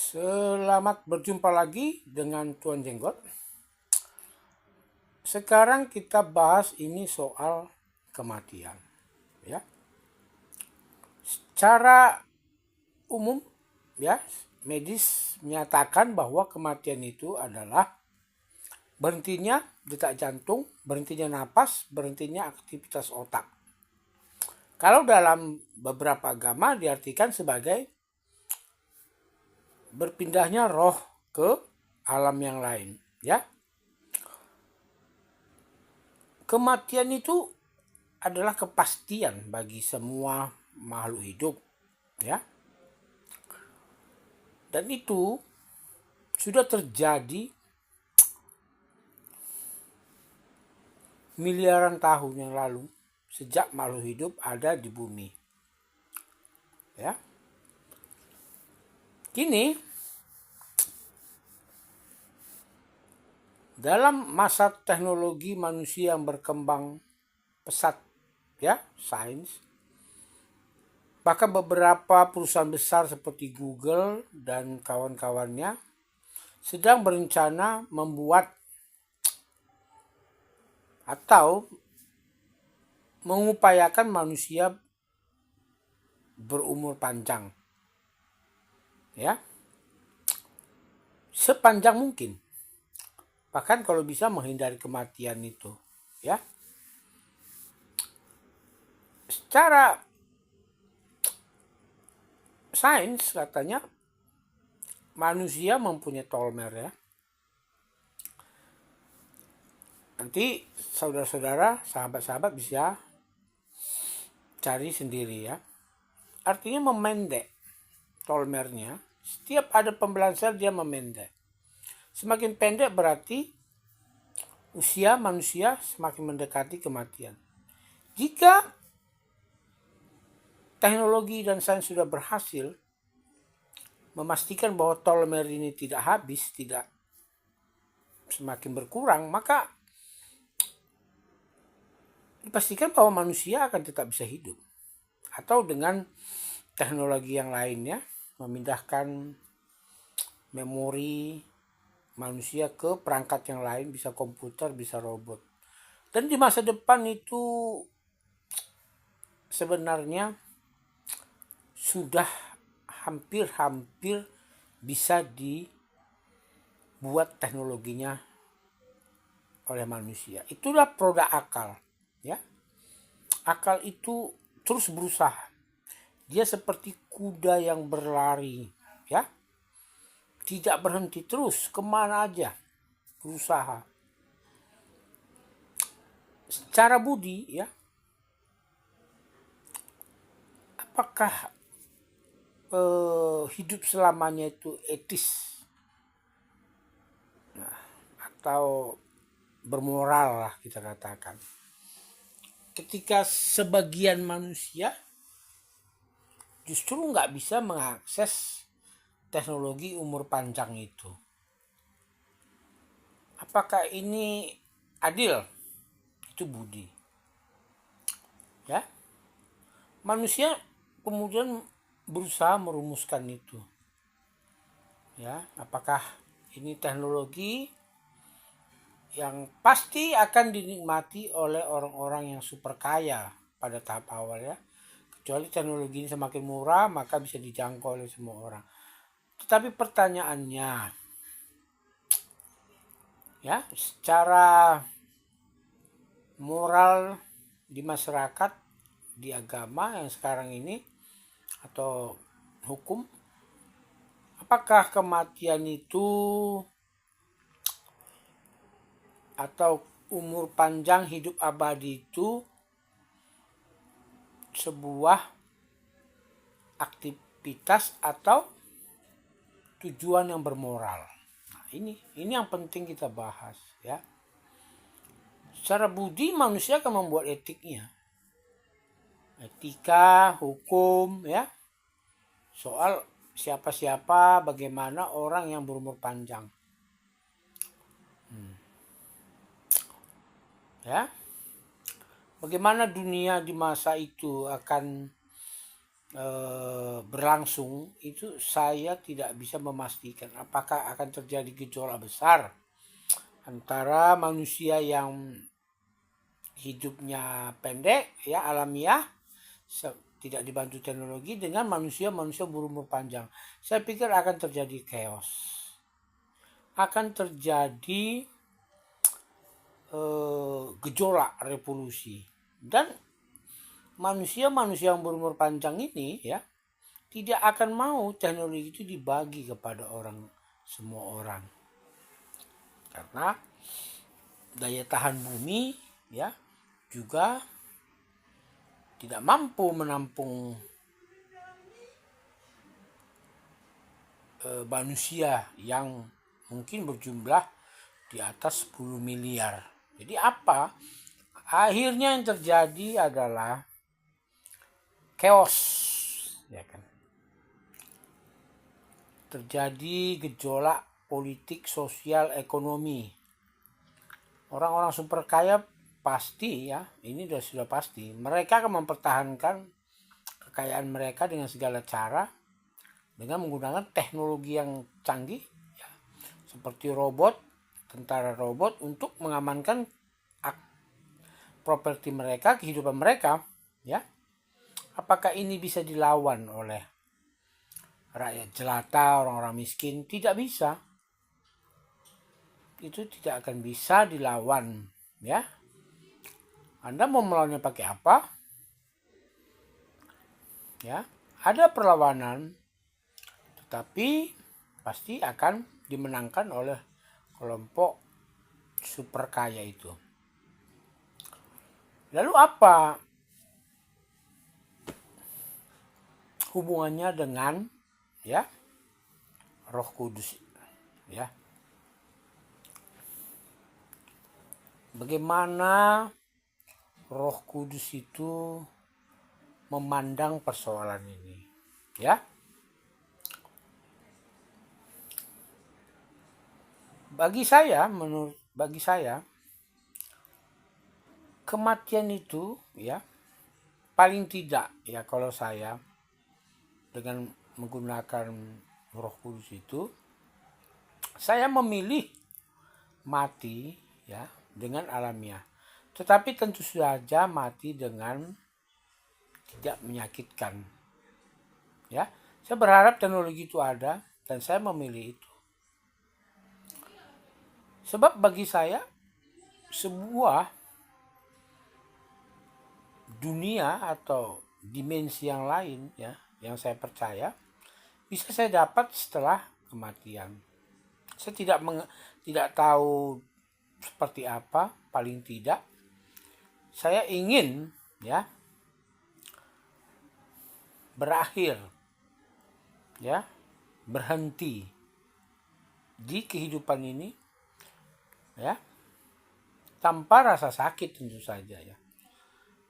Selamat berjumpa lagi dengan Tuan Jenggot. Sekarang kita bahas ini soal kematian. Ya. Secara umum, ya, medis menyatakan bahwa kematian itu adalah berhentinya detak jantung, berhentinya napas, berhentinya aktivitas otak. Kalau dalam beberapa agama diartikan sebagai berpindahnya roh ke alam yang lain, ya. Kematian itu adalah kepastian bagi semua makhluk hidup, ya. Dan itu sudah terjadi miliaran tahun yang lalu sejak makhluk hidup ada di bumi. Ya. Kini dalam masa teknologi manusia yang berkembang pesat, ya, sains, bahkan beberapa perusahaan besar seperti Google dan kawan-kawannya sedang berencana membuat atau mengupayakan manusia berumur panjang, ya, sepanjang mungkin, bahkan kalau bisa menghindari kematian itu, ya. Secara sains katanya manusia mempunyai telmer, ya. Nanti saudara-saudara, sahabat-sahabat bisa cari sendiri, ya. Artinya memendek telmernya. Setiap ada pembelahan sel dia memendek. Semakin pendek berarti usia manusia semakin mendekati kematian. Jika teknologi dan sains sudah berhasil memastikan bahwa telmer ini tidak habis, tidak semakin berkurang, maka dipastikan bahwa manusia akan tetap bisa hidup. Atau dengan teknologi yang lainnya, memindahkan memori manusia ke perangkat yang lain, bisa komputer, bisa robot. Dan di masa depan itu sebenarnya sudah hampir-hampir bisa dibuat teknologinya oleh manusia. Itulah produk akal, ya. Akal itu terus berusaha. Dia seperti kuda yang berlari, ya. Tidak berhenti, terus kemana aja berusaha. Secara budi, ya, apakah hidup selamanya itu etis, nah, atau bermoral lah kita katakan. Ketika sebagian manusia justru nggak bisa mengakses teknologi umur panjang itu. Apakah ini adil? Itu budi. Ya. Manusia kemudian berusaha merumuskan itu. Ya, apakah ini teknologi yang pasti akan dinikmati oleh orang-orang yang super kaya pada tahap awal, ya. Kecuali teknologi ini semakin murah, maka bisa dijangkau oleh semua orang. Tetapi pertanyaannya, ya, secara moral di masyarakat, di agama yang sekarang ini, atau hukum, apakah kematian itu atau umur panjang hidup abadi itu sebuah aktivitas atau tujuan yang bermoral? Nah, ini yang penting kita bahas, ya. Secara budi manusia akan membuat etiknya. Etika, hukum, ya. Soal siapa-siapa, bagaimana orang yang berumur panjang. Ya. Bagaimana dunia di masa itu akan berlangsung, itu saya tidak bisa memastikan apakah akan terjadi gejolak besar antara manusia yang hidupnya pendek ya alamiah tidak dibantu teknologi dengan manusia-manusia berumur panjang. Saya pikir akan terjadi chaos, akan terjadi gejolak revolusi, dan manusia-manusia yang berumur panjang ini ya tidak akan mau teknologi itu dibagi kepada semua orang, karena daya tahan bumi ya juga tidak mampu menampung manusia yang mungkin berjumlah di atas 10 miliar. Jadi apa? Akhirnya yang terjadi adalah chaos, ya kan? Terjadi gejolak politik, sosial, ekonomi. Orang-orang super kaya pasti ya, ini sudah pasti. Mereka akan mempertahankan kekayaan mereka dengan segala cara, dengan menggunakan teknologi yang canggih, ya, seperti robot, tentara robot untuk mengamankan properti mereka, kehidupan mereka, ya. Apakah ini bisa dilawan oleh rakyat jelata, orang-orang miskin? Tidak bisa. Itu tidak akan bisa dilawan, ya. Anda mau melawannya pakai apa? Ya, ada perlawanan, tetapi pasti akan dimenangkan oleh kelompok super kaya itu. Lalu apa hubungannya dengan ya Roh Kudus ya? Bagaimana Roh Kudus itu memandang persoalan ini, ya? Bagi saya kematian itu ya paling tidak ya, kalau saya dengan menggunakan Roh Kudus itu, saya memilih mati ya dengan alamiah, tetapi tentu saja mati dengan tidak menyakitkan. Ya, saya berharap teknologi itu ada dan saya memilih itu. Sebab bagi saya sebuah dunia atau dimensi yang lain ya, yang saya percaya bisa saya dapat setelah kematian. Saya tidak tahu seperti apa, paling tidak saya ingin ya berakhir ya, berhenti di kehidupan ini ya tanpa rasa sakit tentu saja ya.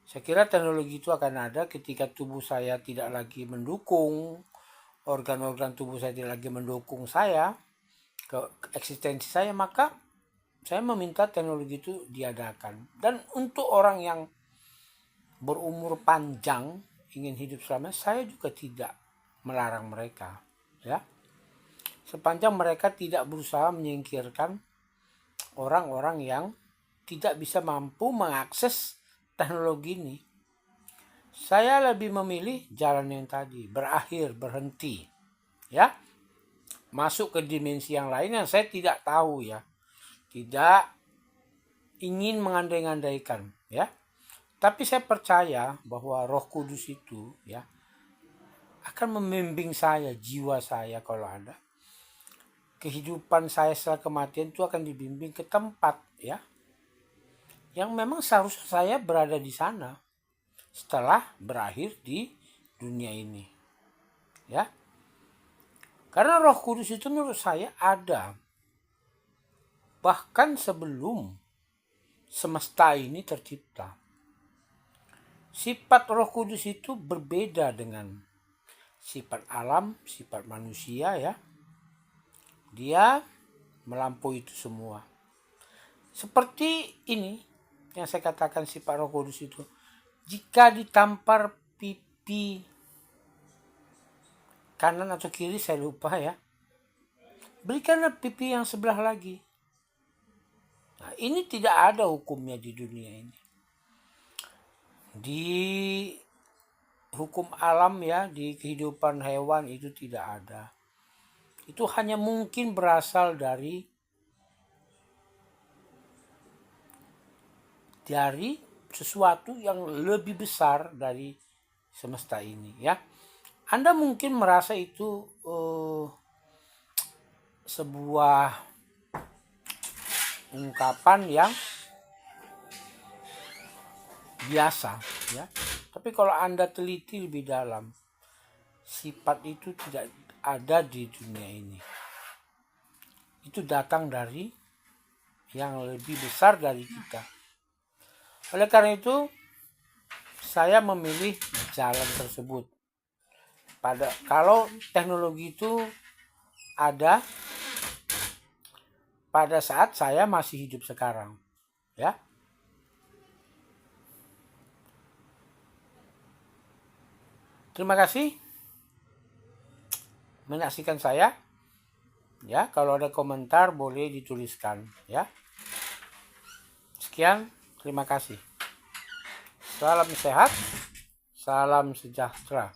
Saya kira teknologi itu akan ada ketika tubuh saya tidak lagi mendukung, organ-organ tubuh saya tidak lagi mendukung saya, eksistensi saya, maka saya meminta teknologi itu diadakan. Dan untuk orang yang berumur panjang ingin hidup selamanya, saya juga tidak melarang mereka ya, sepanjang mereka tidak berusaha menyingkirkan orang-orang yang tidak bisa mampu mengakses teknologi ini. Saya lebih memilih jalan yang tadi, berakhir, berhenti ya, masuk ke dimensi yang lain yang saya tidak tahu ya, tidak ingin mengandai-andaikan ya. Tapi saya percaya bahwa Roh Kudus itu ya akan membimbing saya, jiwa saya kalau ada. Kehidupan saya setelah kematian itu akan dibimbing ke tempat ya yang memang seharusnya saya berada di sana setelah berakhir di dunia ini. Ya. Karena Roh Kudus itu menurut saya ada bahkan sebelum semesta ini tercipta. Sifat Roh Kudus itu berbeda dengan sifat alam, sifat manusia ya. Dia melampaui itu semua. Seperti ini yang saya katakan sifat Roh Kudus itu. Jika ditampar pipi kanan atau kiri saya lupa ya. Berikanlah pipi yang sebelah lagi. Nah, ini tidak ada hukumnya di dunia ini. Di hukum alam ya, di kehidupan hewan itu tidak ada. Itu hanya mungkin berasal dari sesuatu yang lebih besar dari semesta ini ya. Anda mungkin merasa itu sebuah ungkapan yang biasa ya. Tapi kalau Anda teliti lebih dalam, sifat itu tidak ada di dunia ini. Itu datang dari yang lebih besar dari kita. Oleh karena itu, saya memilih jalan tersebut. Kalau teknologi itu ada pada saat saya masih hidup sekarang, ya. Terima kasih menyaksikan saya. Ya, kalau ada komentar boleh dituliskan, ya. Sekian, terima kasih. Salam sehat, salam sejahtera.